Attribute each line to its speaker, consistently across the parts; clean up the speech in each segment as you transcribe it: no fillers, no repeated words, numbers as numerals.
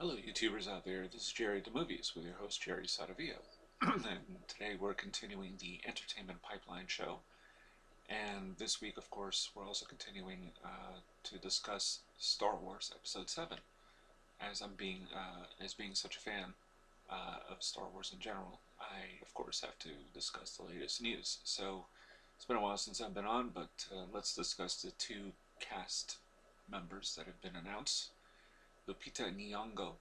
Speaker 1: Hello, YouTubers out there. This is Jerry the Movies with your host, Jerry Sadavia. And today we're continuing the Entertainment Pipeline show. And this week, of course, we're also continuing to discuss Star Wars Episode 7. As being such a fan of Star Wars in general, I, of course, have to discuss the latest news. So it's been a while since I've been on, but let's discuss the two cast members that have been announced. Lupita Nyong'o,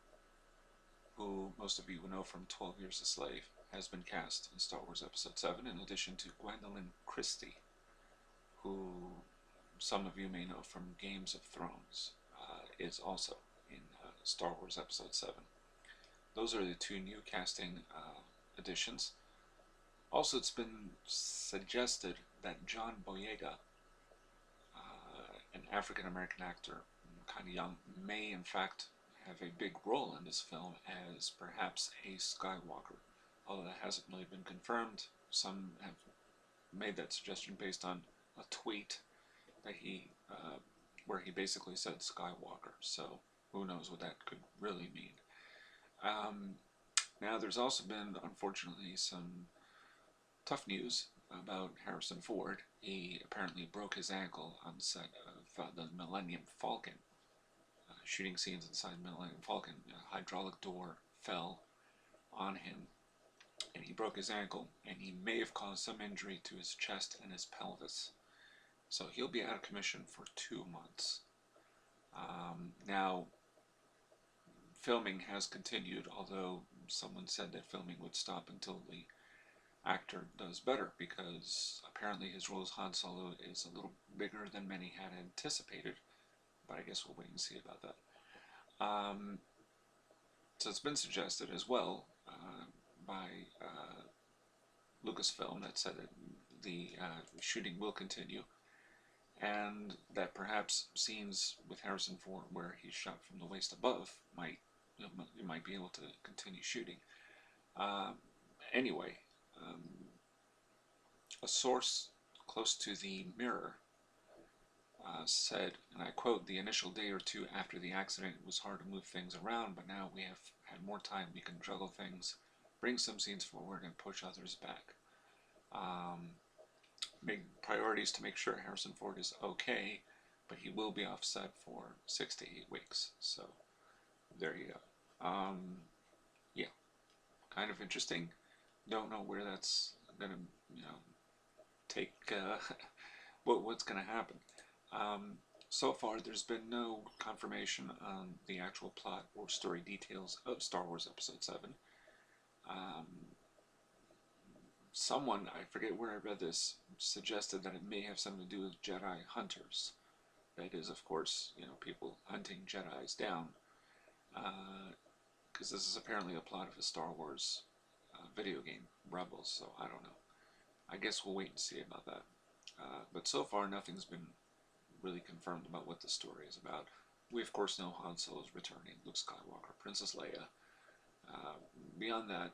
Speaker 1: who most of you will know from 12 Years a Slave, has been cast in Star Wars Episode 7, in addition to Gwendolyn Christie, who some of you may know from Games of Thrones, is also in Star Wars Episode 7. Those are the two new casting additions. Also, it's been suggested that John Boyega, an African American actor, kind of young, may in fact have a big role in this film as perhaps a Skywalker, although that hasn't really been confirmed. Some have made that suggestion based on a tweet that where he basically said Skywalker. So who knows what that could really mean. Now there's also been, unfortunately, some tough news about Harrison Ford. He apparently broke his ankle on the set of the Millennium Falcon. Shooting scenes inside Millennium Falcon. A hydraulic door fell on him and he broke his ankle, and he may have caused some injury to his chest and his pelvis. So he'll be out of commission for 2 months. Now, filming has continued, although someone said that filming would stop until the actor does better, because apparently his role as Han Solo is a little bigger than many had anticipated, but I guess we'll wait and see about that. So it's been suggested as well by Lucasfilm that said that the shooting will continue, and that perhaps scenes with Harrison Ford where he's shot from the waist above you might be able to continue shooting. Anyway, a source close to the Mirror said, and I quote, "The initial day or two after the accident, it was hard to move things around, but now we have had more time. We can juggle things, bring some scenes forward, and push others back." Big priorities to make sure Harrison Ford is okay, but he will be off set for 6 to 8 weeks. So there you go. Yeah, kind of interesting. Don't know where that's gonna, take what's gonna happen. So far, there's been no confirmation on the actual plot or story details of Star Wars Episode 7. Someone, I forget where I read this, suggested that it may have something to do with Jedi hunters. That is, of course, people hunting Jedis down. Because this is apparently a plot of a Star Wars video game, Rebels, so I don't know. I guess we'll wait and see about that. But so far, nothing's been really confirmed about what the story is about. We, of course, know Han Solo's returning, Luke Skywalker, Princess Leia. Beyond that,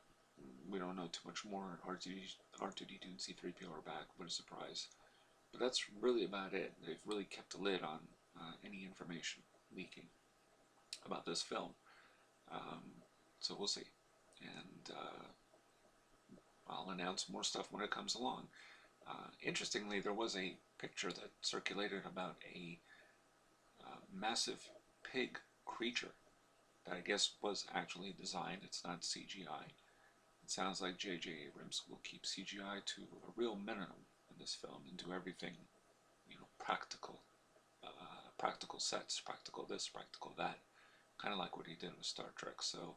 Speaker 1: we don't know too much more. R2D2 and C3PO are back. What a surprise. But that's really about it. They've really kept a lid on any information leaking about this film. So we'll see. And I'll announce more stuff when it comes along. Interestingly, there was a picture that circulated about a massive pig creature that I guess was actually designed. It's not CGI. It sounds like J.J. Abrams will keep CGI to a real minimum in this film and do everything, practical. Practical sets, practical this, practical that. Kind of like what he did with Star Trek. So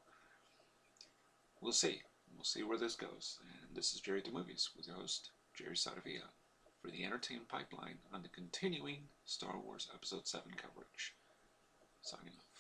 Speaker 1: we'll see. We'll see where this goes. And this is Jerry the Movies with your host, Jerry Sadavia, for the Entertainment Pipeline on the continuing Star Wars Episode 7 coverage. Signing off.